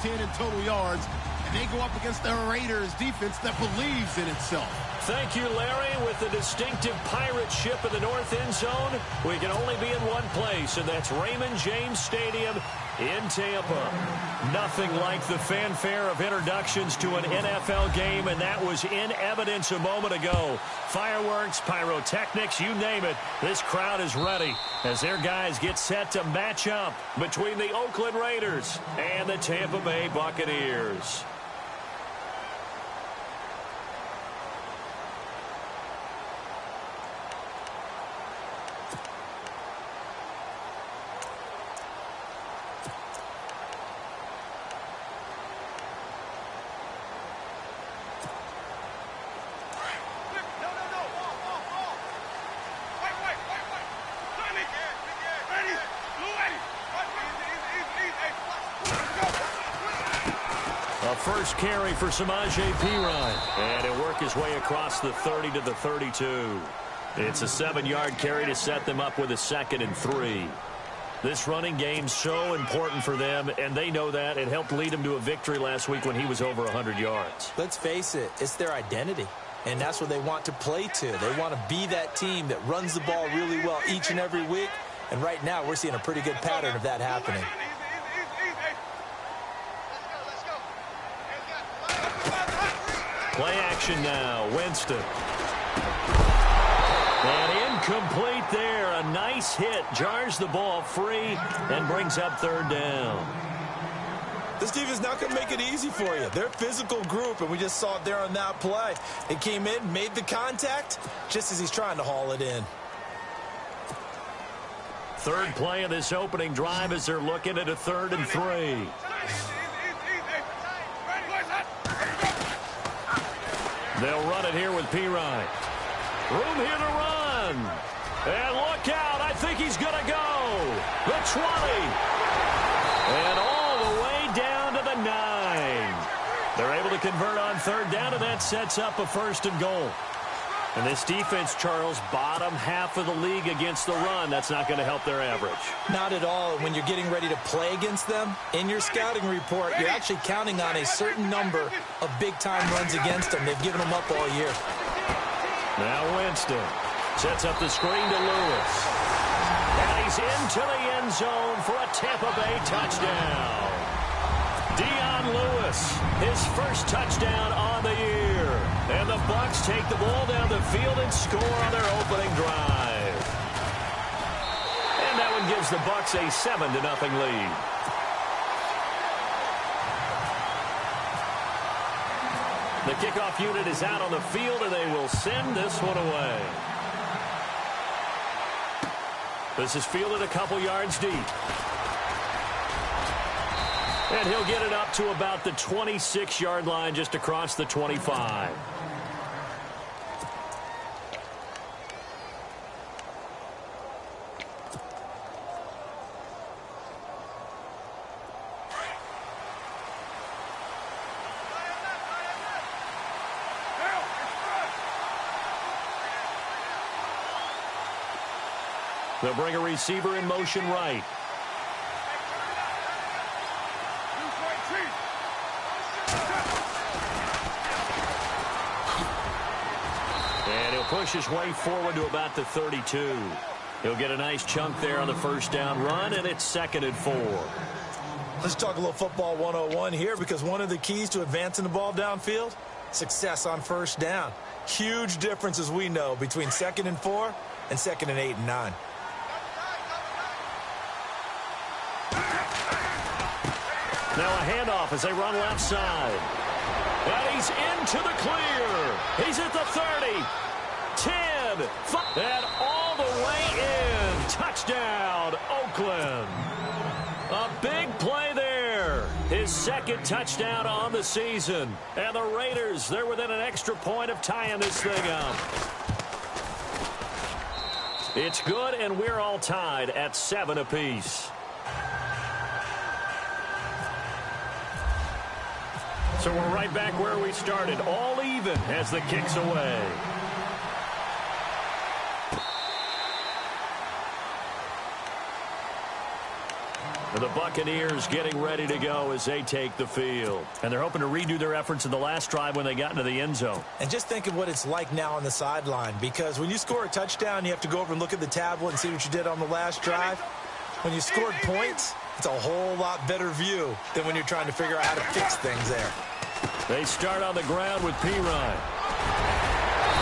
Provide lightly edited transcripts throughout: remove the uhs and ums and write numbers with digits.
10 in total yards, and they go up against the Raiders defense that believes in itself. Thank you, Larry. With the distinctive pirate ship in the north end zone, we can only be in one place, and that's Raymond James Stadium in Tampa. Nothing like the fanfare of introductions to an NFL game, and that was in evidence a moment ago. Fireworks, pyrotechnics, you name it. This crowd is ready as their guys get set to match up between the Oakland Raiders and the Tampa Bay Buccaneers. First carry for Samaje Perine. And he'll work his way across the 30 to the 32. It's a 7-yard carry to set them up with a 2nd and 3. This running game's so important for them, and they know that. It helped lead them to a victory last week when he was over 100 yards. Let's face it, it's their identity. And that's what they want to play to. They want to be that team that runs the ball really well each and every week. And right now, we're seeing a pretty good pattern of that happening. Play action now. Winston. And incomplete there. A nice hit. Jars the ball free and brings up 3rd down. This defense is not going to make it easy for you. They're a physical group, and we just saw it there on that play. It came in, made the contact, just as he's trying to haul it in. Third play of this opening drive as they're looking at a 3rd and 3. They'll run it here with Perine. Room here to run. And look out. I think he's going to go. The 20. And all the way down to the 9. They're able to convert on 3rd down, and that sets up a 1st and goal. And this defense, Charles, bottom half of the league against the run. That's not going to help their average. Not at all. When you're getting ready to play against them, in your scouting report, you're actually counting on a certain number of big-time runs against them. They've given them up all year. Now Winston sets up the screen to Lewis. And he's into the end zone for a Tampa Bay touchdown. Dion Lewis, his first touchdown on the year. And the Bucs take the ball down the field and score on their opening drive. And that one gives the Bucs a 7-0 lead. The kickoff unit is out on the field, and they will send this one away. This is fielded a couple yards deep. And he'll get it up to about the 26-yard line, just across the 25. They'll bring a receiver in motion right. And he'll push his way forward to about the 32. He'll get a nice chunk there on the 1st down run, and it's 2nd and 4. Let's talk a little football 101 here, because one of the keys to advancing the ball downfield, success on 1st down. Huge difference, as we know, between 2nd and 4 and 2nd and 8 and 9. Now a handoff as they run left side. And he's into the clear. He's at the 30, 10, 5, and all the way in. Touchdown, Oakland. A big play there. His 2nd touchdown on the season. And the Raiders, they're within an extra point of tying this thing up. It's good, and we're all tied at 7 apiece. So we're right back where we started, all even as the kick's away. The Buccaneers getting ready to go as they take the field. And they're hoping to redo their efforts in the last drive when they got into the end zone. And just think of what it's like now on the sideline, because when you score a touchdown, you have to go over and look at the tablet and see what you did on the last drive. When you scored points, it's a whole lot better view than when you're trying to figure out how to fix things there. They start on the ground with Pirine.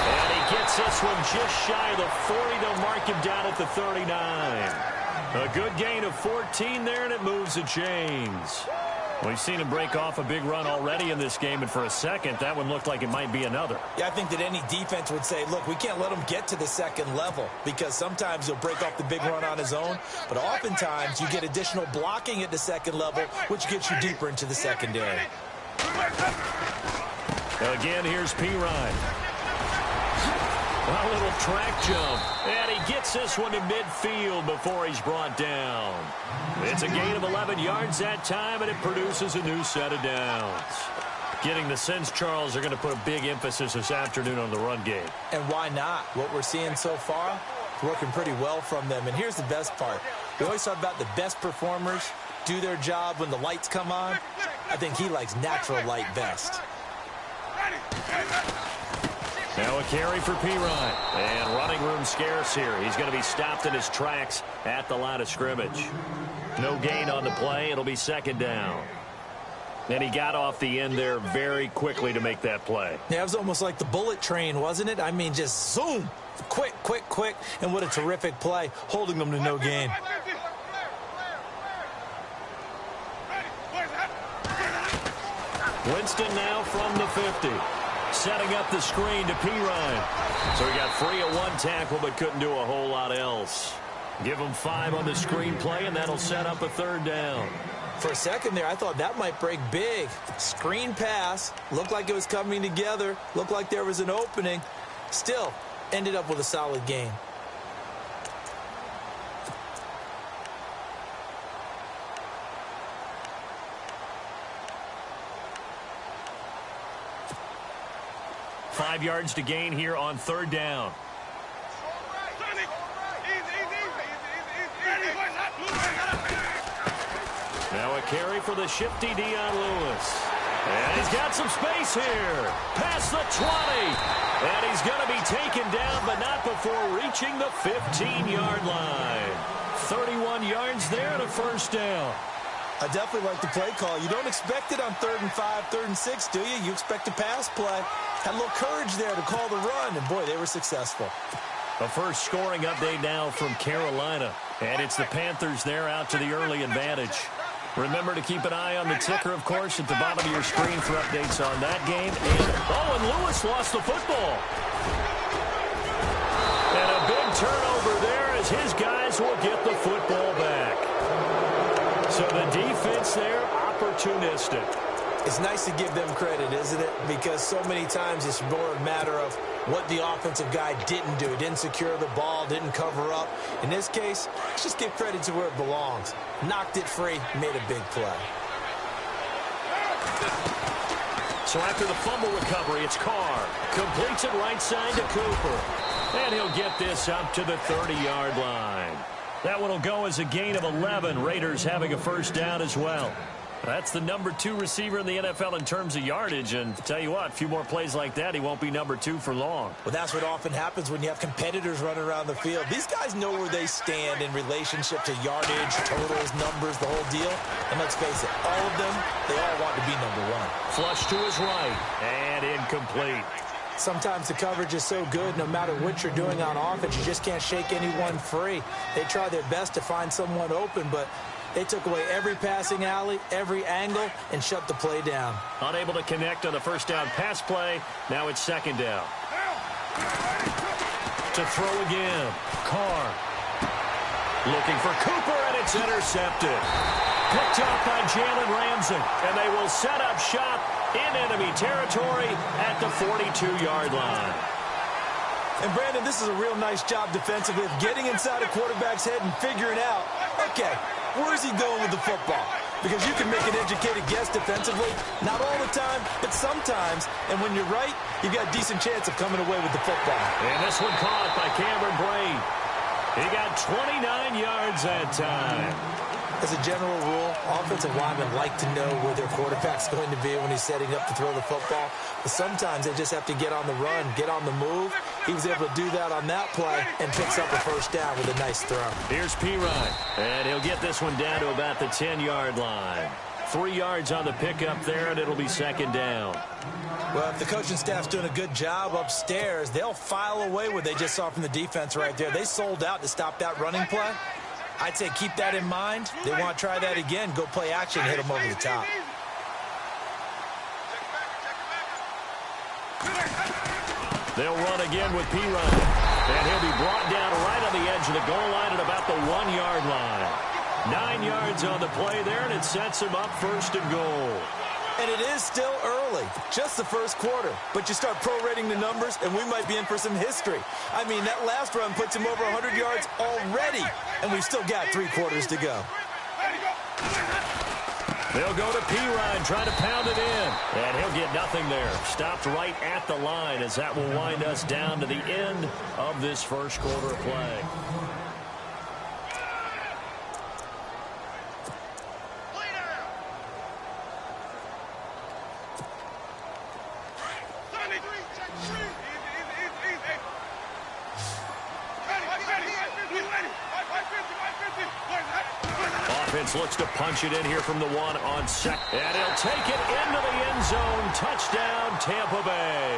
And he gets this one just shy of the 40. They'll mark him down at the 39. A good gain of 14 there, and it moves the chains. We've seen him break off a big run already in this game, and for a second, that one looked like it might be another. Yeah, I think that any defense would say, look, we can't let him get to the second level, because sometimes he'll break off the big run on his own, but oftentimes you get additional blocking at the second level, which gets you deeper into the secondary. Again, here's Pirine. A little track jump, and he gets this one to midfield before he's brought down. It's a gain of 11 yards that time, and it produces a new set of downs. Getting the sense, Charles, they're going to put a big emphasis this afternoon on the run game. And why not? What we're seeing so far is working pretty well from them. And here's the best part. We always talk about the best performers do their job when the lights come on. I think he likes natural light best. Now a carry for Pirine. And running room scarce here. He's going to be stopped in his tracks at the line of scrimmage. No gain on the play. It'll be second down. And he got off the end there very quickly to make that play. Yeah, it was almost like the bullet train, wasn't it? I mean, just zoom. Quick, quick, quick. And what a terrific play, holding them to no gain. Winston now from the 50. Setting up the screen to Pirine. So he got free of one tackle but couldn't do a whole lot else. Give him 5 on the screen play, and that'll set up a third down. For a second there, I thought that might break big. Screen pass. Looked like it was coming together. Looked like there was an opening. Still, ended up with a solid gain. Five yards to gain here on third down. Now a carry for the shifty Dion Lewis. And he's got some space here. Past the 20. And he's going to be taken down, but not before reaching the 15-yard line. 31 yards there and a first down. I definitely like the play call. You don't expect it on 3rd and 5, 3rd and 6, do you? You expect a pass play. Had a little courage there to call the run, and boy, they were successful. A first scoring update now from Carolina. And it's the Panthers there out to the early advantage. Remember to keep an eye on the ticker, of course, at the bottom of your screen for updates on that game. And Lewis lost the football. And a big turnover there as his guys will get the football back. So the defense there, opportunistic. It's nice to give them credit, isn't it? Because so many times it's more a matter of what the offensive guy didn't do. Didn't secure the ball, didn't cover up. In this case, let's just give credit to where it belongs. Knocked it free, made a big play. So after the fumble recovery, it's Carr. Completes it right side to Cooper. And he'll get this up to the 30-yard line. That one will go as a gain of 11. Raiders having a first down as well. That's the number 2 receiver in the NFL in terms of yardage. And tell you what, a few more plays like that, he won't be number 2 for long. Well, that's what often happens when you have competitors running around the field. These guys know where they stand in relationship to yardage, totals, numbers, the whole deal. And let's face it, all of them, they all want to be number 1. Flush to his right and incomplete. Sometimes the coverage is so good, no matter what you're doing on offense, you just can't shake anyone free. They try their best to find someone open, but they took away every passing alley, every angle, and shut the play down. Unable to connect on the first down pass play. Now it's second down. To throw again. Carr. Looking for Cooper, and it's intercepted. Picked off by Jalen Ramsey, and they will set up shop in enemy territory at the 42-yard line. And, Brandon, this is a real nice job defensively of getting inside a quarterback's head and figuring out, okay, where's he going with the football? Because you can make an educated guess defensively, not all the time, but sometimes. And when you're right, you've got a decent chance of coming away with the football. And this one caught by Cameron Braid. He got 29 yards that time. As a general rule, offensive linemen like to know where their quarterback's going to be when he's setting up to throw the football. But sometimes they just have to get on the run, get on the move. He was able to do that on that play and picks up a first down with a nice throw. Here's P-Ryan, and he'll get this one down to about the 10-yard line. 3 yards on the pickup there, and it'll be second down. Well, if the coaching staff's doing a good job upstairs, they'll file away what they just saw from the defense right there. They sold out to stop that running play. I'd say keep that in mind. They want to try that again, go play action, hit them over the top. They'll run again with P-Ryan, and he'll be brought down right on the edge of the goal line at about the 1-yard line. 9 yards on the play there, and it sets him up first and goal. And it is still early, just the first quarter. But you start prorating the numbers, and we might be in for some history. I mean, that last run puts him over 100 yards already, and we've still got 3 quarters to go. They'll go to P-Ryan, trying to pound it in. And he'll get nothing there. Stopped right at the line as that will wind us down to the end of this first quarter of play. Offense looks to punch it in here from the 1 on second. And he'll take it into the end zone. Touchdown, Tampa Bay.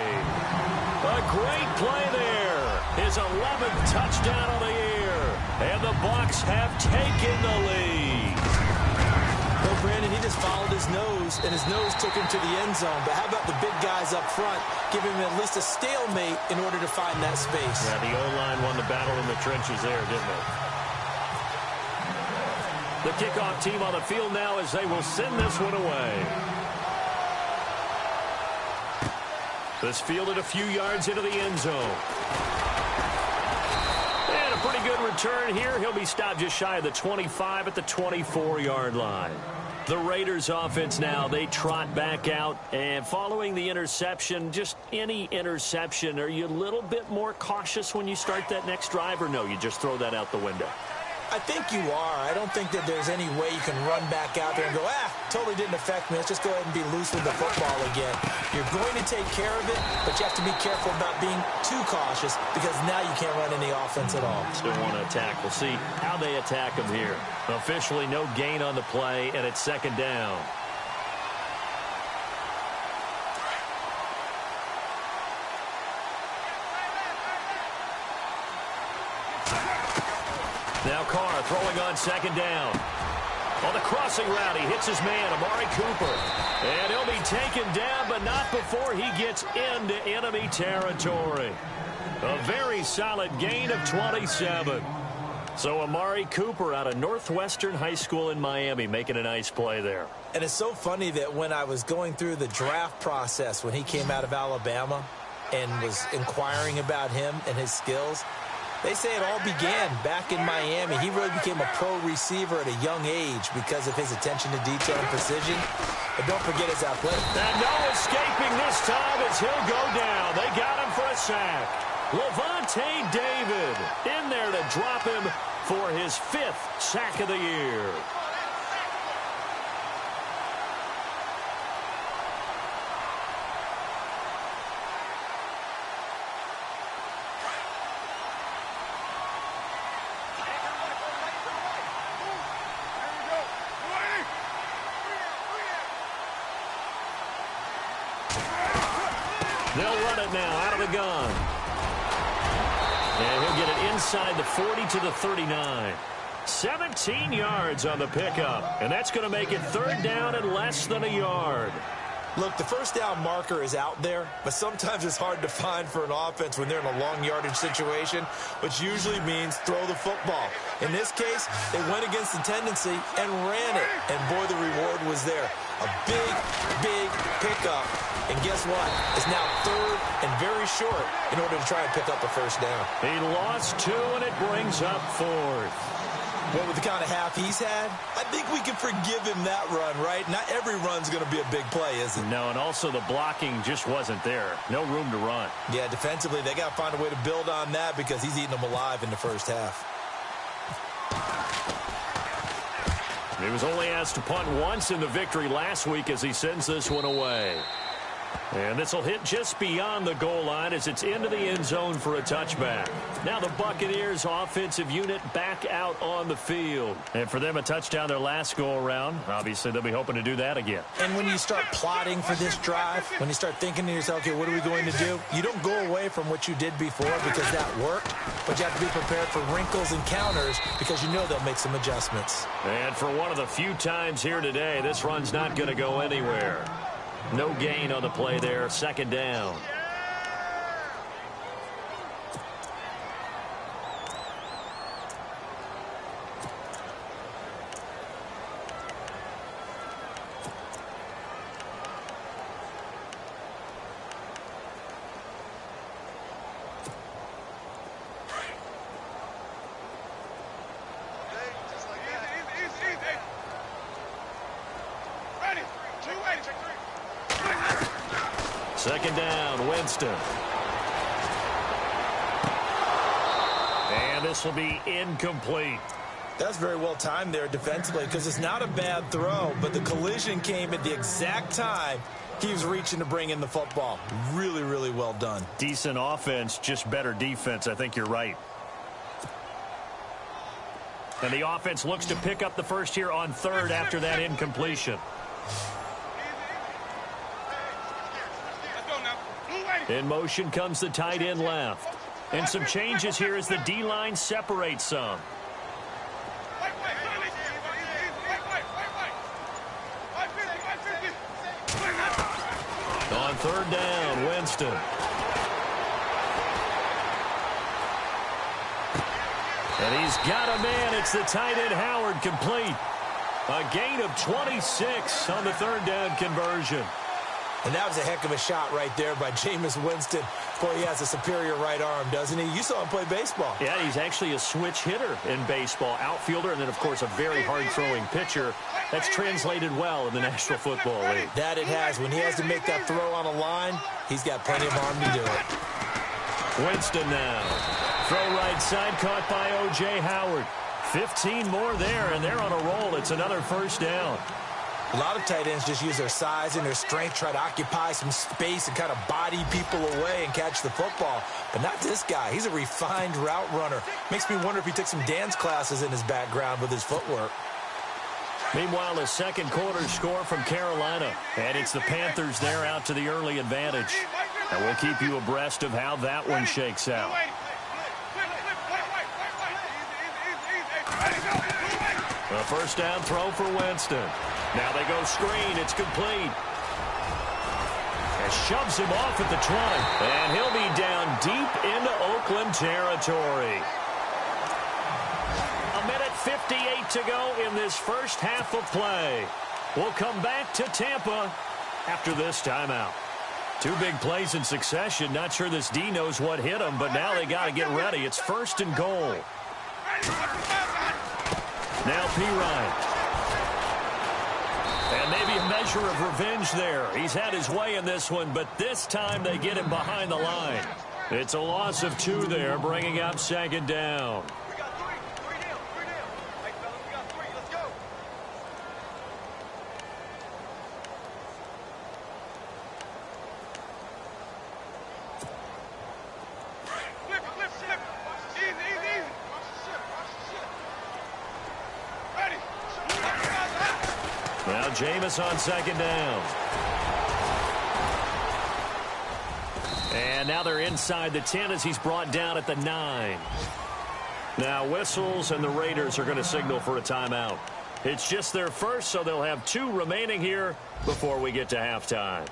A great play there. His 11th touchdown of the year. And the Bucs have taken the lead. Well, Brandon, he just followed his nose, and his nose took him to the end zone. But how about the big guys up front, giving him at least a stalemate in order to find that space? Yeah, the O-line won the battle in the trenches there, didn't they? The kickoff team on the field now as they will send this one away. This fielded a few yards into the end zone. And a pretty good return here. He'll be stopped just shy of the 25 at the 24-yard line. The Raiders offense now, they trot back out. And following the interception, just any interception, are you a little bit more cautious when you start that next drive, or no, you just throw that out the window? I think you are. I don't think that there's any way you can run back out there and go, totally didn't affect me. Let's just go ahead and be loose with the football again. You're going to take care of it, but you have to be careful about being too cautious because now you can't run any offense at all. Still want to attack. We'll see how they attack him here. Officially no gain on the play, and it's second down. Now Carr throwing on second down. On the crossing route, he hits his man, Amari Cooper. And he'll be taken down, but not before he gets into enemy territory. A very solid gain of 27. So Amari Cooper out of Northwestern High School in Miami making a nice play there. And it's so funny that when I was going through the draft process when he came out of Alabama and was inquiring about him and his skills, they say it all began back in Miami. He really became a pro receiver at a young age because of his attention to detail and precision. But don't forget his athletic. And no escaping this time as he'll go down. They got him for a sack. Levante David in there to drop him for his 5th sack of the year. They'll run it now out of the gun. And he'll get it inside the 40 to the 39. 17 yards on the pickup. And that's going to make it third down and less than a yard. Look, the first down marker is out there, but sometimes it's hard to find for an offense when they're in a long yardage situation, which usually means throw the football. In this case, they went against the tendency and ran it. And boy, the reward was there. A big, big pickup. And guess what? It's now third and very short in order to try and pick up a first down. He lost 2, and it brings up 4th. Well, with the kind of half he's had, I think we can forgive him that run, right? Not every run's going to be a big play, is it? No, and also the blocking just wasn't there. No room to run. Yeah, defensively, they got to find a way to build on that because he's eating them alive in the first half. He was only asked to punt once in the victory last week as he sends this one away. And this will hit just beyond the goal line as it's into the end zone for a touchback. Now the Buccaneers offensive unit back out on the field. And for them, a touchdown their last go-around. Obviously, they'll be hoping to do that again. And when you start plotting for this drive, when you start thinking to yourself, okay, what are we going to do? You don't go away from what you did before because that worked, but you have to be prepared for wrinkles and counters because you know they'll make some adjustments. And for one of the few times here today, this run's not going to go anywhere. No gain on the play there. Second down. Second down, Winston. And this will be incomplete. That's very well timed there defensively because it's not a bad throw, but the collision came at the exact time he was reaching to bring in the football. Really, really well done. Decent offense, just better defense. I think you're right. And the offense looks to pick up the first here on third after that incompletion. In motion comes the tight end left. And some changes here as the D-line separates some. On third down, Winston. And he's got a man. It's the tight end Howard complete. A gain of 26 on the third down conversion. And that was a heck of a shot right there by Jameis Winston. Boy, he has a superior right arm, doesn't he? You saw him play baseball. Yeah, he's actually a switch hitter in baseball. Outfielder and then, of course, a very hard-throwing pitcher. That's translated well in the National Football League. That it has. When he has to make that throw on a line, he's got plenty of arm to do it. Winston now. Throw right side caught by O.J. Howard. 15 more there, and they're on a roll. It's another first down. A lot of tight ends just use their size and their strength, try to occupy some space and kind of body people away and catch the football. But not this guy. He's a refined route runner. Makes me wonder if he took some dance classes in his background with his footwork. Meanwhile, a second quarter score from Carolina. And it's the Panthers there out to the early advantage. And we'll keep you abreast of how that one shakes out. A first down throw for Winston. Now they go screen. It's complete. And shoves him off at the 20. And he'll be down deep into Oakland territory. A minute 58 to go in this first half of play. We'll come back to Tampa after this timeout. Two big plays in succession. Not sure this D knows what hit them, but now they got to get ready. It's first and goal. Now P. And maybe a measure of revenge there. He's had his way in this one, but this time they get him behind the line. It's a loss of 2 there, bringing up second down. We got 3. 3 down. 3 down. Hey, fellas, we got 3. Let's go. Flip it. Easy. Watch the ship. Ready. Now Jameis on second down. And now they're inside the 10 as he's brought down at the 9. Now whistles and the Raiders are going to signal for a timeout. It's just their first, so they'll have 2 remaining here before we get to halftime.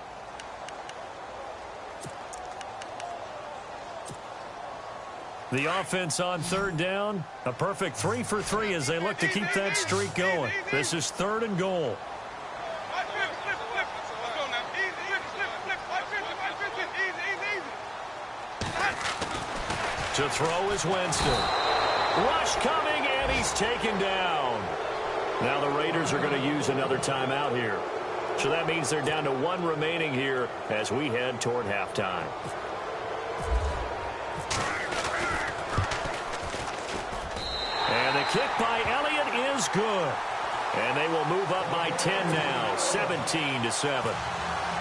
The offense on third down, a perfect 3 for 3 as they look to keep that streak going. This is third and goal. To throw is Winston. Rush coming, and he's taken down. Now the Raiders are going to use another timeout here. So that means they're down to 1 remaining here as we head toward halftime. And the kick by Elliott is good. And they will move up by 10 now, 17-7.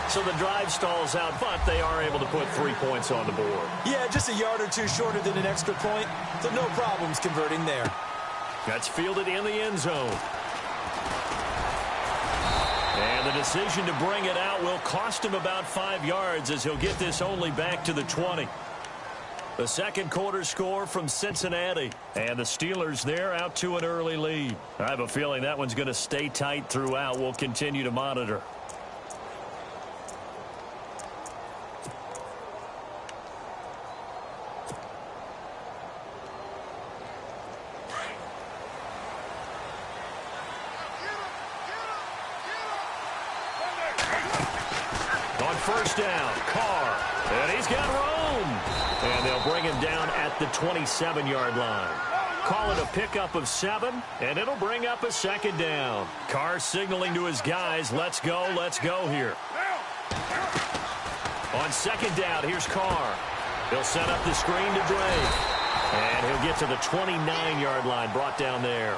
So the drive stalls out, but they are able to put 3 points on the board. Yeah, just a yard or two shorter than an extra point, so no problems converting there. That's fielded in the end zone. And the decision to bring it out will cost him about 5 yards as he'll get this only back to the 20. The second quarter score from Cincinnati. And the Steelers there out to an early lead. I have a feeling that one's going to stay tight throughout. We'll continue to monitor. On first down, Carr. And he's got room. And they'll bring him down at the 27-yard line. Call it a pickup of 7, and it'll bring up a second down. Carr signaling to his guys, let's go here. On second down, here's Carr. He'll set up the screen to Drake. And he'll get to the 29-yard line, brought down there.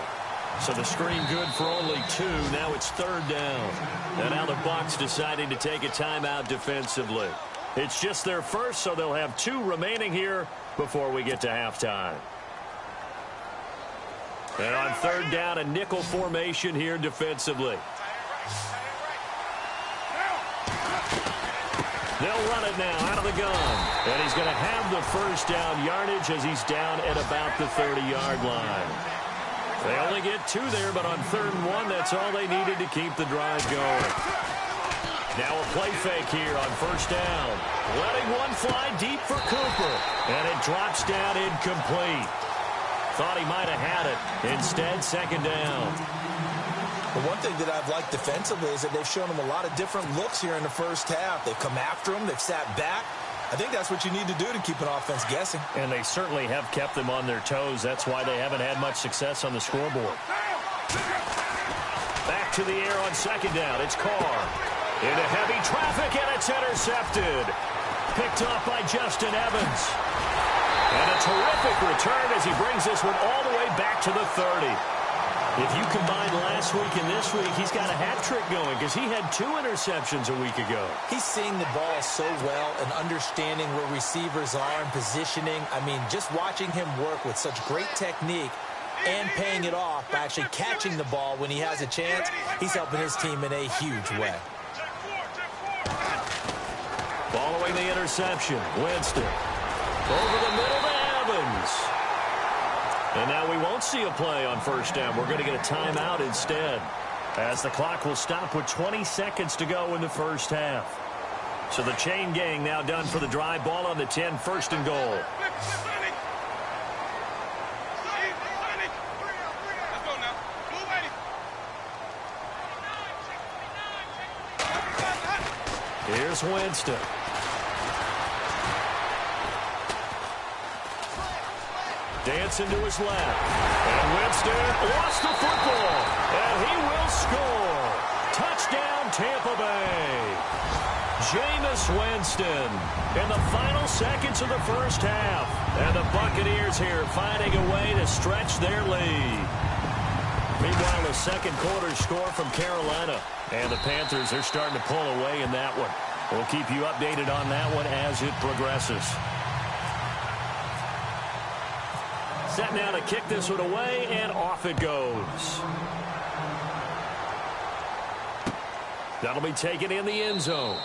So the screen good for only 2. Now it's third down. And now the Bucs deciding to take a timeout defensively. It's just their first, so they'll have 2 remaining here before we get to halftime. And on third down, a nickel formation here defensively. They'll run it now out of the gun. And he's going to have the first down yardage as he's down at about the 30-yard line. They only get 2 there, but on third and 1, that's all they needed to keep the drive going. Now a play fake here on first down. Letting one fly deep for Cooper. And it drops down incomplete. Thought he might have had it. Instead, second down. Well, one thing that I've liked defensively is that they've shown him a lot of different looks here in the first half. They've come after him. They've sat back. I think that's what you need to do to keep an offense guessing. And they certainly have kept them on their toes. That's why they haven't had much success on the scoreboard. Back to the air on second down. It's Carr. Into heavy traffic, and it's intercepted. Picked off by Justin Evans. And a terrific return as he brings this one all the way back to the 30. If you combine last week and this week, he's got a hat trick going because he had 2 interceptions a week ago. He's seeing the ball so well and understanding where receivers are and positioning. I mean, just watching him work with such great technique and paying it off by actually catching the ball when he has a chance, he's helping his team in a huge way. Following the interception, Winston. Over the middle to Evans. And now we won't see a play on first down. We're going to get a timeout instead, as the clock will stop with 20 seconds to go in the first half. So the chain gang now done for the drive. Ball on the 10, first and goal. Here's Winston. Dancing to his left. And Winston lost the football. And he will score. Touchdown, Tampa Bay. Jameis Winston in the final seconds of the first half. And the Buccaneers here finding a way to stretch their lead. Meanwhile, the second quarter score from Carolina. And the Panthers are starting to pull away in that one. We'll keep you updated on that one as it progresses. Set now to kick this one away, and off it goes. That'll be taken in the end zone.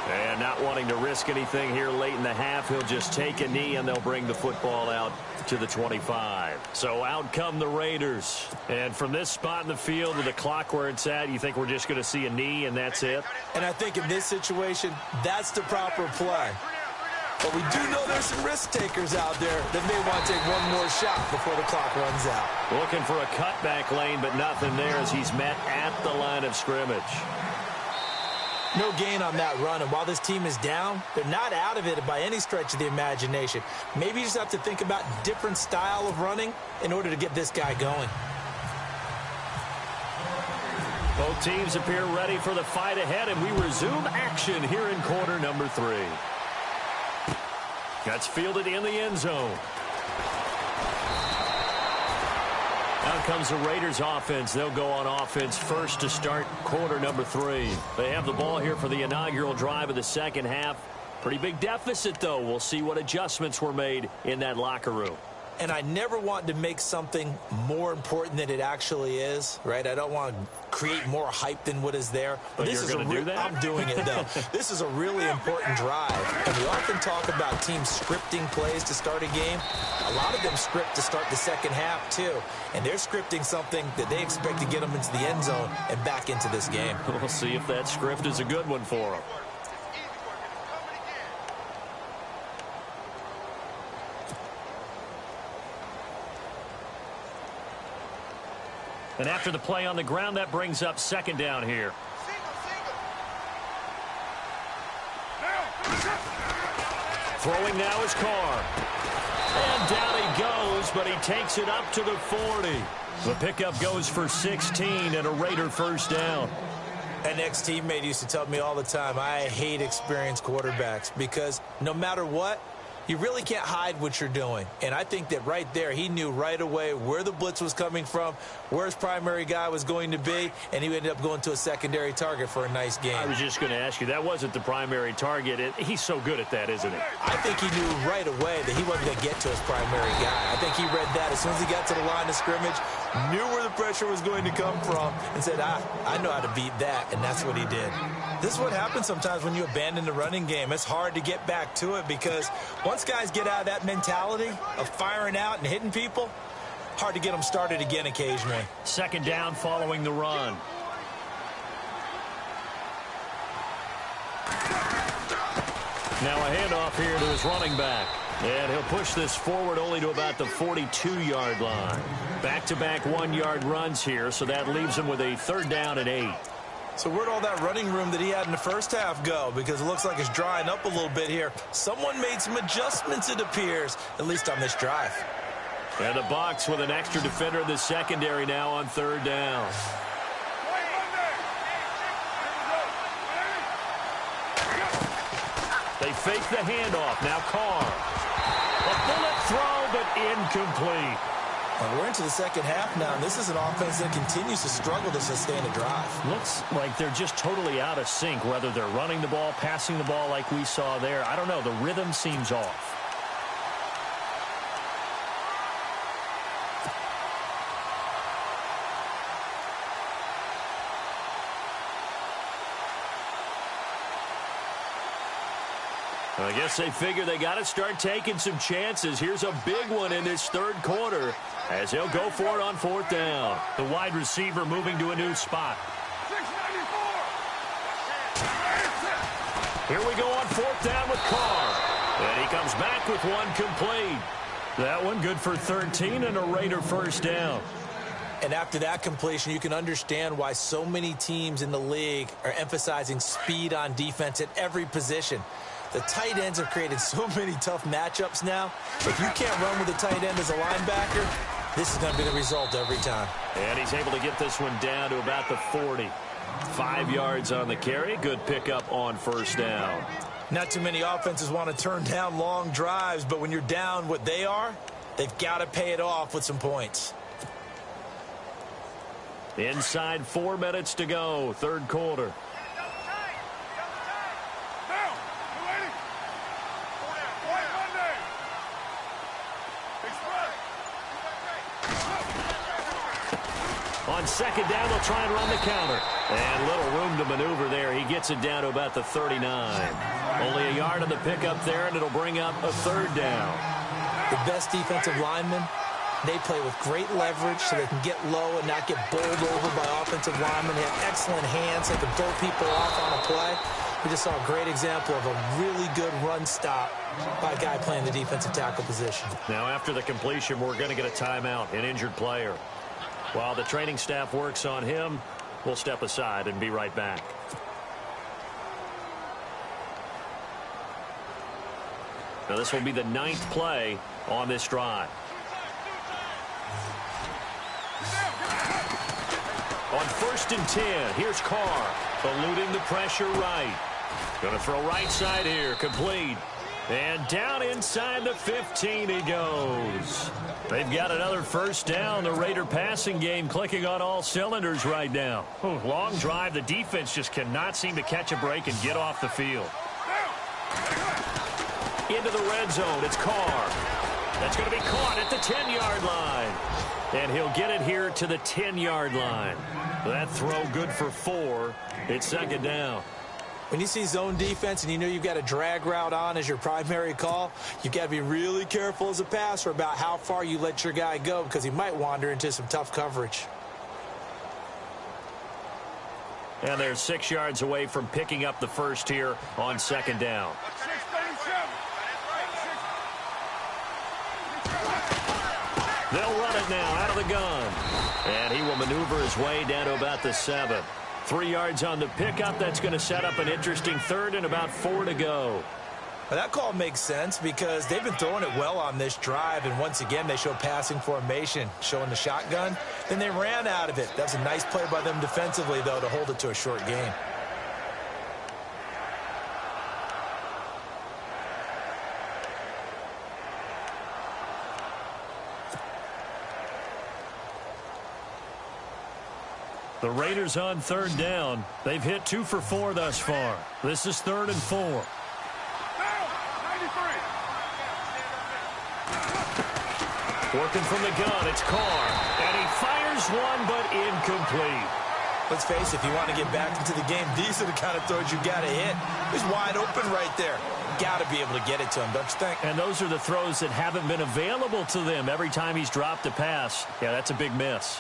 And not wanting to risk anything here late in the half, he'll just take a knee, and they'll bring the football out to the 25. So out come the Raiders. And from this spot in the field with the clock where it's at, you think we're just going to see a knee, and that's it? And I think in this situation, that's the proper play. But we do know there's some risk takers out there that may want to take one more shot before the clock runs out. Looking for a cutback lane, but nothing there as he's met at the line of scrimmage. No gain on that run, and while this team is down, they're not out of it by any stretch of the imagination. Maybe you just have to think about different style of running in order to get this guy going. Both teams appear ready for the fight ahead, and we resume action here in quarter number 3. That's fielded in the end zone. Now Now comes the Raiders offense. They'll go on offense first to start quarter number 3. They have the ball here for the inaugural drive of the second half. Pretty big deficit, though. We'll see what adjustments were made in that locker room. And I never want to make something more important than it actually is, right? I don't want to create more hype than what is there. But this you're going to do that? I'm doing it, though. This is a really important drive. And we often talk about teams scripting plays to start a game. A lot of them script to start the second half, too. And they're scripting something that they expect to get them into the end zone and back into this game. We'll see if that script is a good one for them. And after the play on the ground, that brings up second down here. Throwing now is Carr. And down he goes, but he takes it up to the 40. The pickup goes for 16 and a Raider first down. An ex-teammate used to tell me all the time, I hate experienced quarterbacks because no matter what, you really can't hide what you're doing. And I think that right there, he knew right away where the blitz was coming from, where his primary guy was going to be, and he ended up going to a secondary target for a nice game. I was just going to ask you, that wasn't the primary target. He's so good at that, isn't he? I think he knew right away that he wasn't going to get to his primary guy. I think he read that as soon as he got to the line of scrimmage, knew where the pressure was going to come from, and said, I know how to beat that, and that's what he did. This is what happens sometimes when you abandon the running game. It's hard to get back to it because once guys get out of that mentality of firing out and hitting people, hard to get them started again occasionally. Second down following the run. Now a handoff here to his running back. And he'll push this forward only to about the 42-yard line. Back-to-back 1-yard runs here, so that leaves him with a third down and 8. So where'd all that running room that he had in the first half go? Because it looks like it's drying up a little bit here. Someone made some adjustments, it appears, at least on this drive. And the Bucs with an extra defender in the secondary now on third down. They fake the handoff. Now Carr. A bullet throw, but incomplete. Well, we're into the second half now, and this is an offense that continues to struggle to sustain a drive. Looks like they're just totally out of sync, whether they're running the ball, passing the ball like we saw there. I don't know. The rhythm seems off. I guess they figure they got to start taking some chances. Here's a big one in this third quarter as they'll go for it on fourth down. The wide receiver moving to a new spot. Here we go on fourth down with Carr. And he comes back with one complete. That one good for 13 and a Raider first down. And after that completion, you can understand why so many teams in the league are emphasizing speed on defense at every position. The tight ends have created so many tough matchups now. If you can't run with a tight end as a linebacker, this is going to be the result every time. And he's able to get this one down to about the 40. 5 yards on the carry. Good pickup on first down. Not too many offenses want to turn down long drives, but when you're down what they are, they've got to pay it off with some points. Inside 4 minutes to go, third quarter. On second down, they'll try and run the counter. And little room to maneuver there. He gets it down to about the 39. Only a yard on the pickup there, and it'll bring up a third down. The best defensive linemen, they play with great leverage so they can get low and not get bowled over by offensive linemen. They have excellent hands. They can throw people off on a play. We just saw a great example of a really good run stop by a guy playing the defensive tackle position. Now, after the completion, we're going to get a timeout, an injured player. While the training staff works on him, we'll step aside and be right back. Now, this will be the 9th play on this drive. On 1st and 10, here's Carr, eluding the pressure right. Going to throw right side here, complete. And down inside the 15 he goes. They've got another first down. The Raider passing game clicking on all cylinders right now. Long drive. The defense just cannot seem to catch a break and get off the field. Into the red zone. It's Carr. That's going to be caught at the 10-yard line. And he'll get it here to the 10-yard line. That throw good for 4. It's second down. When you see zone defense and you know you've got a drag route on as your primary call, you've got to be really careful as a passer about how far you let your guy go because he might wander into some tough coverage. And they're 6 yards away from picking up the first here on second down. They'll run it now out of the gun. And he will maneuver his way down to about the 7. 3 yards on the pickup. That's going to set up an interesting third and about 4 to go. Well, that call makes sense because they've been throwing it well on this drive, and once again they show passing formation, showing the shotgun. Then they ran out of it. That was a nice play by them defensively, though, to hold it to a short gain. The Raiders on third down. They've hit 2 for 4 thus far. This is 3rd and 4. Working from the gun, it's Carr. And he fires one, but incomplete. Let's face it, if you want to get back into the game, these are the kind of throws you got to hit. He's wide open right there. Got to be able to get it to him, don't you think? And those are the throws that haven't been available to them every time he's dropped a pass. Yeah, that's a big miss.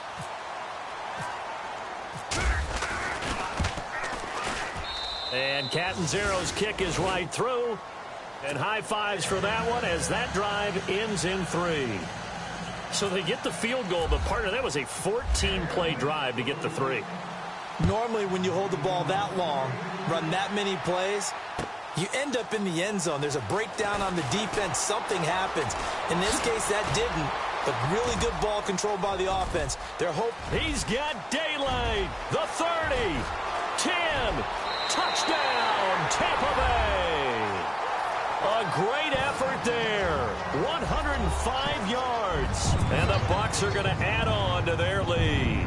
And Catanzero's kick is right through. And high fives for that one as that drive ends in 3. So they get the field goal, but partner, that was a 14-play drive to get the 3. Normally when you hold the ball that long, run that many plays, you end up in the end zone. There's a breakdown on the defense. Something happens. In this case, that didn't. But really good ball control by the offense. Their hope. He's got daylight. The 30. 10. Touchdown, Tampa Bay. A great effort there. 105 yards. And the Bucs are going to add on to their lead.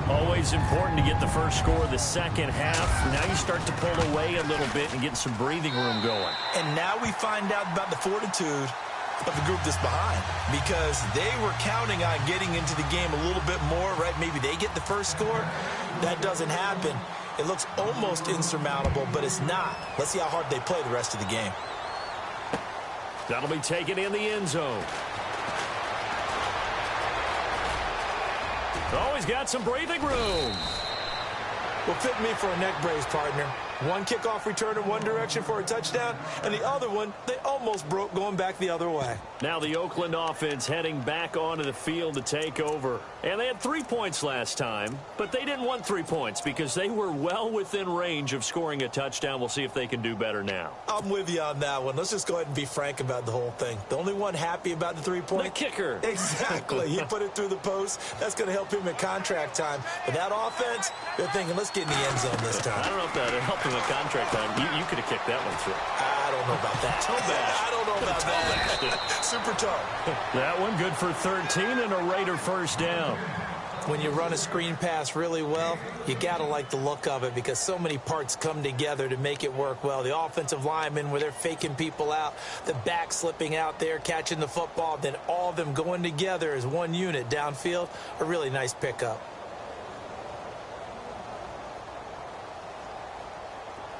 Always important to get the first score of the second half. Now you start to pull away a little bit and get some breathing room going. And now we find out about the fortitude of the group that's behind, because they were counting on getting into the game a little bit more, right? Maybe they get the first score. That doesn't happen. It looks almost insurmountable, but it's not. Let's see how hard they play the rest of the game. That'll be taken in the end zone. Always got some breathing room. Well, fit me for a neck brace, partner. One kickoff return in one direction for a touchdown, and the other one, they almost broke going back the other way. Now the Oakland offense heading back onto the field to take over. And they had 3 points last time, but they didn't want 3 points because they were well within range of scoring a touchdown. We'll see if they can do better now. I'm with you on that one. Let's just go ahead and be frank about the whole thing. The only one happy about the 3-point? The kicker. Exactly. He put it through the post. That's going to help him in contract time. But that offense, they're thinking, let's get in the end zone this time. I don't know if that helped him in contract time. You could have kicked that one through. I don't know about that. Toe bash. I don't know about that. Super toe. That one good for 13 and a Raider first down. When you run a screen pass really well, you got to like the look of it because so many parts come together to make it work well. The offensive linemen, where they're faking people out, the back slipping out there, catching the football, then all of them going together as one unit downfield, a really nice pickup.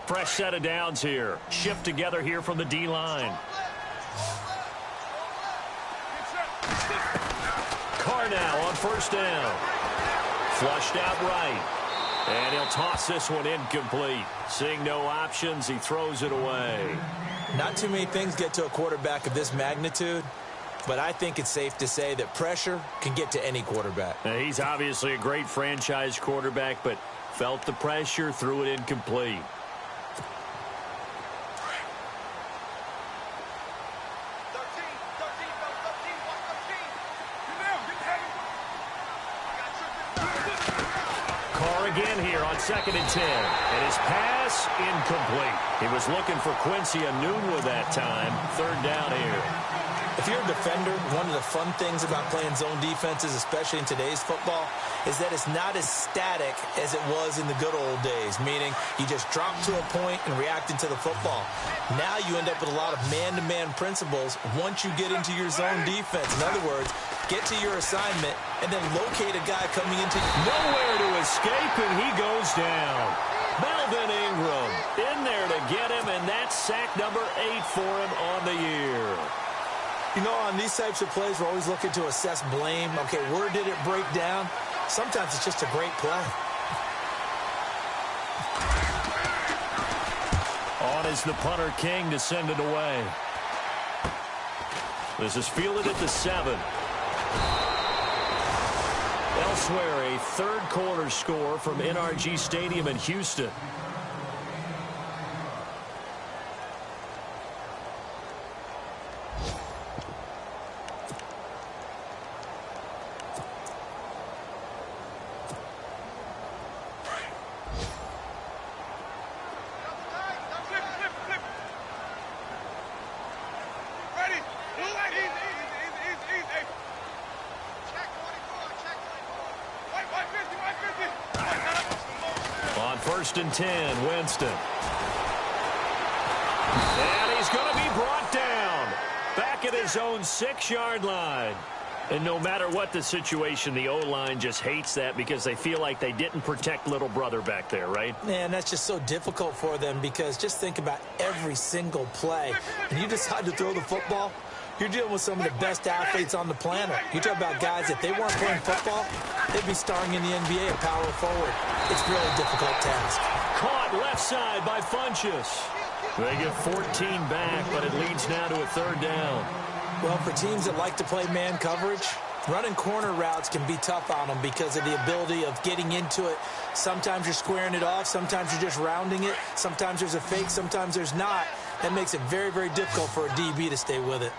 Fresh set of downs here. Shift together here from the D-line. Carr now on first down. Flushed out right. And he'll toss this one incomplete. Seeing no options, he throws it away. Not too many things get to a quarterback of this magnitude, but I think it's safe to say that pressure can get to any quarterback. Now, he's obviously a great franchise quarterback, but felt the pressure, threw it incomplete. on 2nd and 10. And his pass incomplete. He was looking for Quincy Enunwa that time. 3rd down here. If you're a defender, one of the fun things about playing zone defenses, especially in today's football, is that it's not as static as it was in the good old days, meaning you just drop to a point and react into the football. Now you end up with a lot of man-to-man principles once you get into your zone defense. In other words, get to your assignment and then locate a guy coming into nowhere to escape, and he goes down. Melvin Ingram in there to get him, and that's sack number 8 for him on the year. You know, on these types of plays, we're always looking to assess blame. Okay, where did it break down? Sometimes it's just a great play. On is the punter, King, to send it away. This is fielded at the 7. Elsewhere, a 3rd quarter score from NRG Stadium in Houston. On 1st and 10, Winston. And he's going to be brought down. Back at his own 6-yard line. And no matter what the situation, the O-line just hates that because they feel like they didn't protect little brother back there, right? Man, that's just so difficult for them because just think about every single play. And you decide to throw the football, you're dealing with some of the best athletes on the planet. You talk about guys, if they weren't playing football, they'd be starring in the NBA at power forward. It's really a difficult task. Caught left side by Funchess. They get 14 back, but it leads now to a 3rd down. Well, for teams that like to play man coverage, running corner routes can be tough on them because of the ability of getting into it. Sometimes you're squaring it off. Sometimes you're just rounding it. Sometimes there's a fake. Sometimes there's not. That makes it very, very difficult for a DB to stay with it.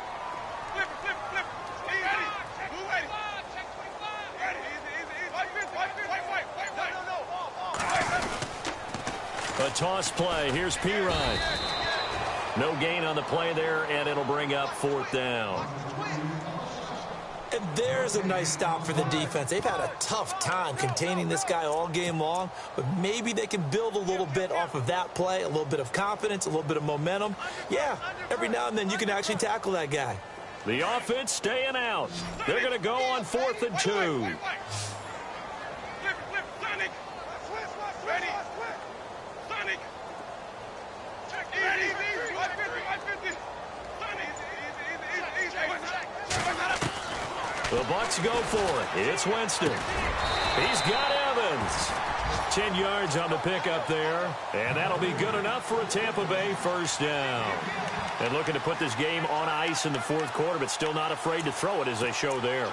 A toss play. Here's Pirine. No gain on the play there, and it'll bring up 4th down. And there's a nice stop for the defense. They've had a tough time containing this guy all game long, but maybe they can build a little bit off of that play, a little bit of confidence, a little bit of momentum. Yeah, every now and then you can actually tackle that guy. The offense staying out. They're going to go on 4th and 2. The Bucs go for it. It's Winston. He's got Evans. 10 yards on the pickup there. And that'll be good enough for a Tampa Bay 1st down. And looking to put this game on ice in the 4th quarter, but still not afraid to throw it as they show there.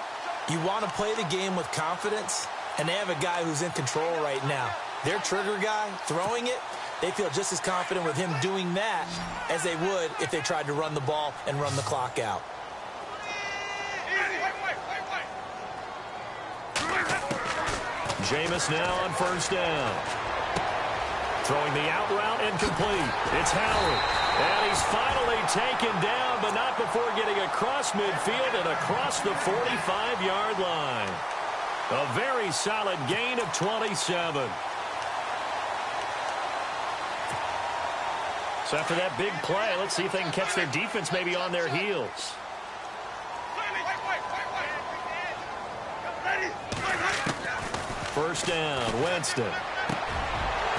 You want to play the game with confidence, and they have a guy who's in control right now. Their trigger guy, throwing it, they feel just as confident with him doing that as they would if they tried to run the ball and run the clock out. Jameis now on 1st down. Throwing the out route incomplete. It's Howard. And he's finally taken down, but not before getting across midfield and across the 45-yard line. A very solid gain of 27. So after that big play, let's see if they can catch their defense maybe on their heels. First down, Winston.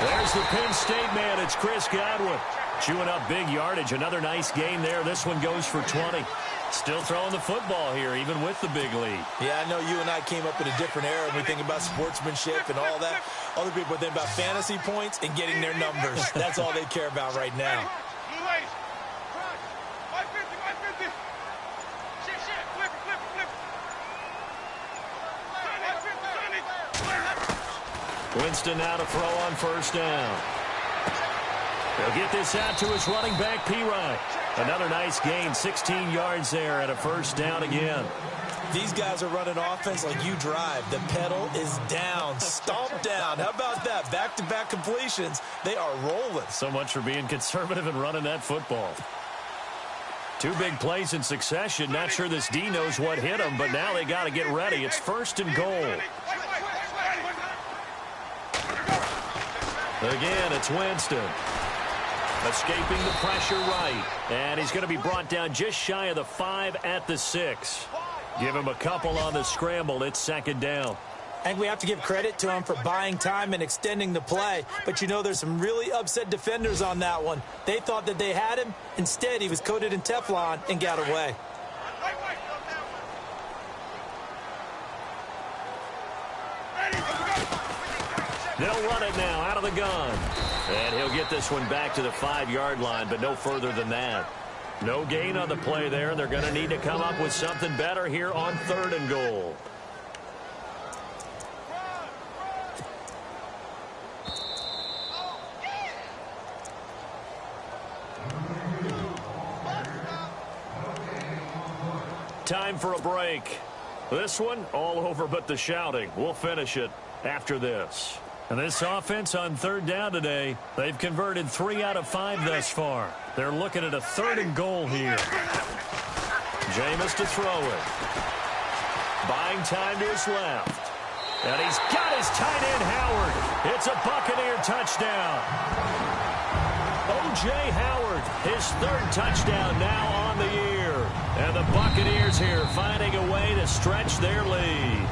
There's the Penn State man. It's Chris Godwin. Chewing up big yardage. Another nice gain there. This one goes for 20. Still throwing the football here, even with the big lead. Yeah, I know you and I came up in a different era when we think about sportsmanship and all that. Other people think about fantasy points and getting their numbers. That's all they care about right now. Winston now to throw on 1st down. He'll get this out to his running back, Pirine. Another nice gain, 16 yards there, and a 1st down again. These guys are running offense like you drive. The pedal is down, stomped down. How about that? Back-to-back completions. They are rolling. So much for being conservative and running that football. Two big plays in succession. Not sure this D knows what hit him, but now they got to get ready. It's 1st and goal. Again, it's Winston. Escaping the pressure right. And he's going to be brought down just shy of the 5 at the 6. Give him a couple on the scramble. It's 2nd down. And we have to give credit to him for buying time and extending the play. But, you know, there's some really upset defenders on that one. They thought that they had him. Instead, he was coated in Teflon and got away. They'll run it now out of the gun. And he'll get this one back to the 5-yard line, but no further than that. No gain on the play there. They're going to need to come up with something better here on 3rd and goal. Time for a break. This one, all over but the shouting. We'll finish it after this. And this offense on 3rd down today, they've converted 3 out of 5 thus far. They're looking at a 3rd and goal here. Jameis to throw it. Buying time to his left. And he's got his tight end, Howard. It's a Buccaneer touchdown. O.J. Howard, his 3rd touchdown now on the year. And the Buccaneers here finding a way to stretch their lead.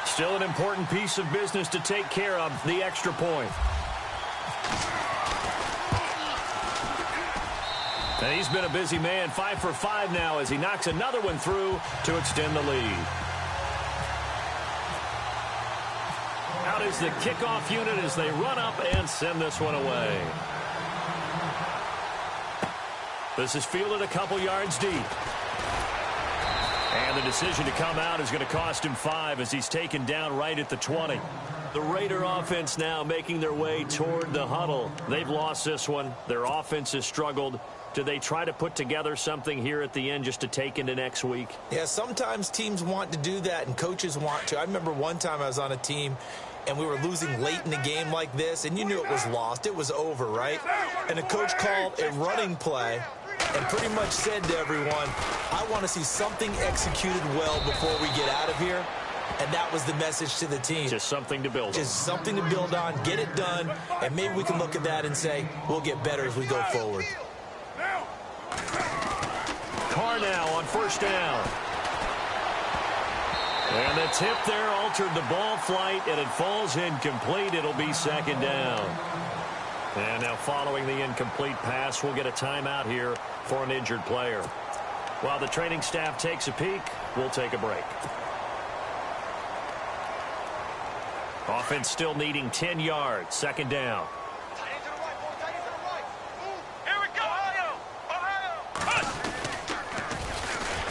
Still an important piece of business to take care of, the extra point. And he's been a busy man, 5 for 5 now as he knocks another one through to extend the lead. Out is the kickoff unit as they run up and send this one away. This is fielded a couple yards deep. And the decision to come out is going to cost him 5 as he's taken down right at the 20. The Raider offense now making their way toward the huddle. They've lost this one. Their offense has struggled. Do they try to put together something here at the end just to take into next week? Yeah, sometimes teams want to do that and coaches want to. I remember one time I was on a team and we were losing late in the game like this, and you knew it was lost. It was over, right? And the coach called a running play and pretty much said to everyone, I want to see something executed well before we get out of here. And that was the message to the team. Just something to build on. Just something to build on, get it done, and maybe we can look at that and say, we'll get better as we go forward. Carr now on 1st down. And the tip there altered the ball flight, and it falls incomplete. It'll be 2nd down. And now following the incomplete pass, we'll get a timeout here for an injured player. While the training staff takes a peek, we'll take a break. Offense still needing 10 yards. 2nd down.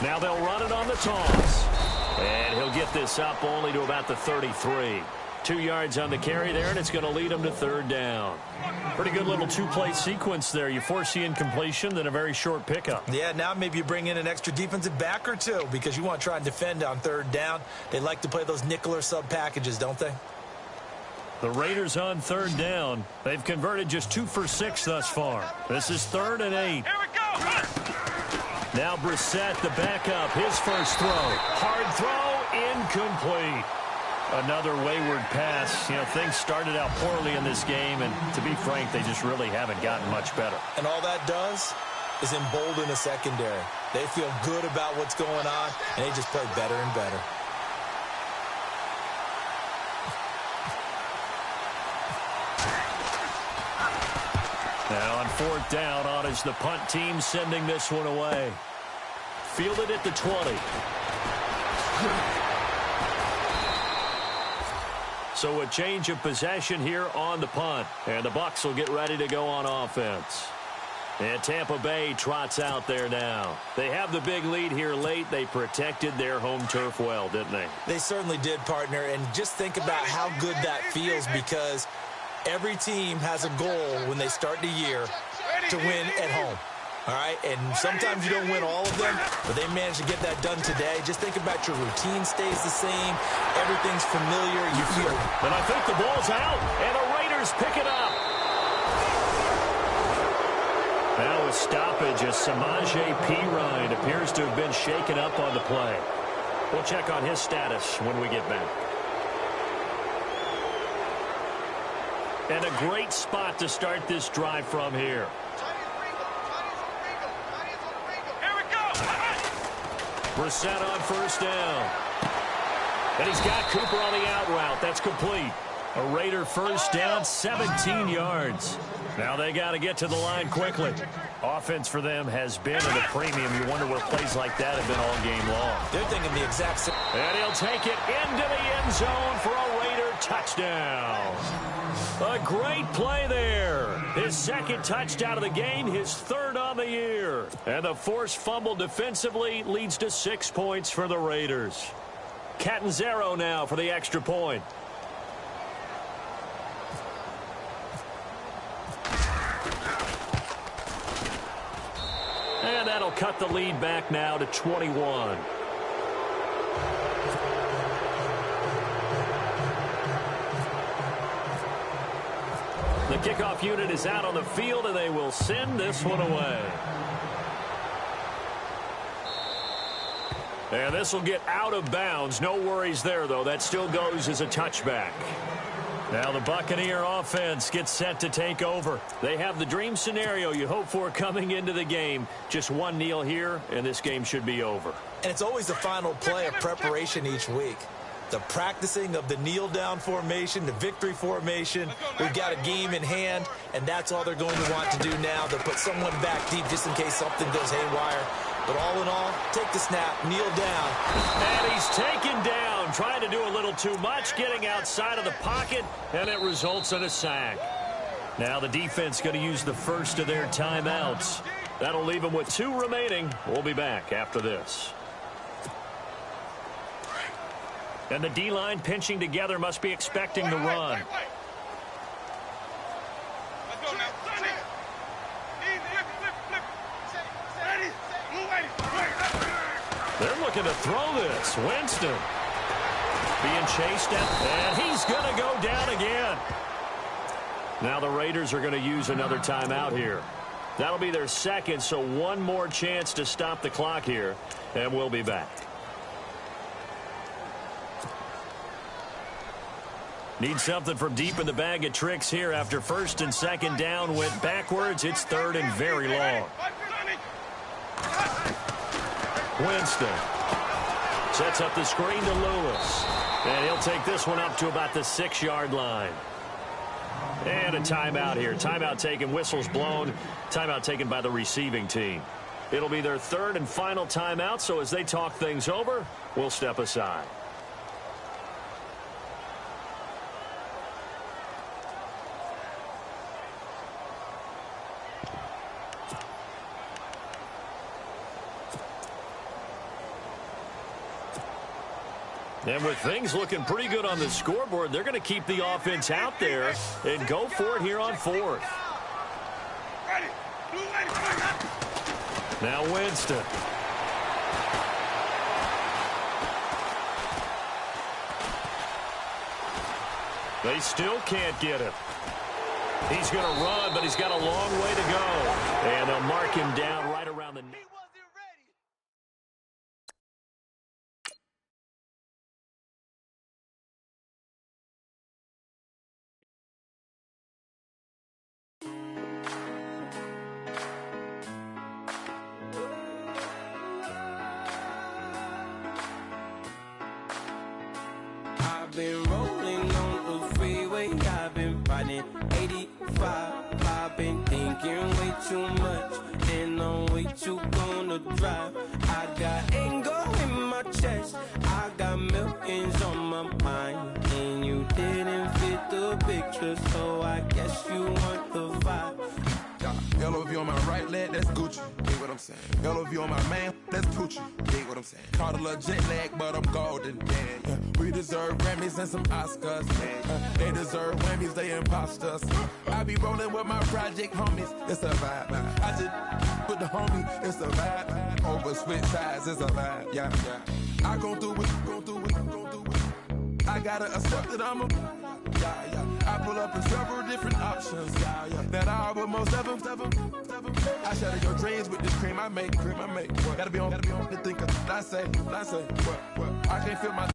Now they'll run it on the toss. And he'll get this up only to about the 33. 2 yards on the carry there, and it's going to lead him to 3rd down. Pretty good little two-play sequence there. You force the incompletion, then a very short pickup. Yeah, now maybe you bring in an extra defensive back or two because you want to try and defend on 3rd down. They like to play those nickel or sub packages, don't they? The Raiders on 3rd down. They've converted just 2 for 6 thus far. This is 3rd and 8. Here we go. Now Brissett, the backup, his first throw. Hard throw, incomplete. Another wayward pass. You know, things started out poorly in this game, and to be frank, they just really haven't gotten much better. And all that does is embolden the secondary. They feel good about what's going on, and they just play better and better. Now on 4th down, on is the punt team sending this one away. Fielded at the 20. So a change of possession here on the punt. And the Bucs will get ready to go on offense. And Tampa Bay trots out there now. They have the big lead here late. They protected their home turf well, didn't they? They certainly did, partner. And just think about how good that feels because Every team has a goal when they start the year to win at home. All right, and sometimes you don't win all of them, but they managed to get that done today. Just think about your routine stays the same. Everyth's familiar. You feel it. And I think the ball's out, and the Raiders pick it up. Now a stoppage as Samaje Perine appears to have been shaken up on the play. We'll check on his status when we get back. And a great spot to start this drive from here. Brissett on first down. And he's got Cooper on the out route. That's complete. A Raider first down, 17 yards. Now they got to get to the line quickly. Offense for them has been at a premium. You wonder where plays like that have been all game long. They're thinking the exact same. And he'll take it into the end zone for a Raider touchdown. A great play there. His second touchdown of the game, his third on the year. And the forced fumble defensively leads to 6 points for the Raiders. Catanzaro now for the extra point. And that'll cut the lead back now to 21. The kickoff unit is out on the field, and they will send this one away. And this will get out of bounds. No worries there, though. That still goes as a touchback. Now the Buccaneer offense gets set to take over. They have the dream scenario you hope for coming into the game. Just one kneel here, and this game should be over. And it's always the final play of preparation each week. The practicing of the kneel-down formation, the victory formation. We've got a game in hand, and that's all they're going to want to do now. They'll put someone back deep just in case something goes haywire. But all in all, take the snap, kneel down. And he's taken down, trying to do a little too much, getting outside of the pocket, and it results in a sack. Now the defense going to use the first of their timeouts. That'll leave them with 2 remaining. We'll be back after this. And the D-line pinching together must be expecting the run. They're looking to throw this. Winston being chased at, and he's going to go down again. Now the Raiders are going to use another timeout here. That'll be their second, so one more chance to stop the clock here, and we'll be back. Need something from deep in the bag of tricks here after first and second down went backwards. It's third and very long. Winston sets up the screen to Lewis. And he'll take this one up to about the 6-yard line. And a timeout here. Timeout taken, whistles blown. Timeout taken by the receiving team. It'll be their third and final timeout, so as they talk things over, we'll step aside. And with things looking pretty good on the scoreboard, they're going to keep the offense out there and go for it here on 4th. Now Winston. They still can't get him. He's going to run, but he's got a long way to go. And they'll mark him down right around the knee. Been rolling on the freeway, I've been riding 85. I've been thinking way too much, and I'm way too gonna drive. I got anger in my chest, I got millions on my mind, and you didn't fit the picture, so I guess you want the vibe. LOV LOV on my right leg, that's Gucci. Dig what I'm saying? LOV on my man, that's Poochie. Dig what I'm saying? Caught a little jet lag, but I'm golden. Yeah. We deserve Grammys and some Oscars. They deserve Grammys, they imposters. I be rolling with my project homies, it's a vibe. I just with the homie, it's a vibe. Over switch sides, it's a vibe. Yeah. I gon' do it. I gotta accept that I'm a I pull up in several different options. That I will most ever. I shatter your dreams with this cream I make. Gotta be on the thinker. I say. What? I can't feel my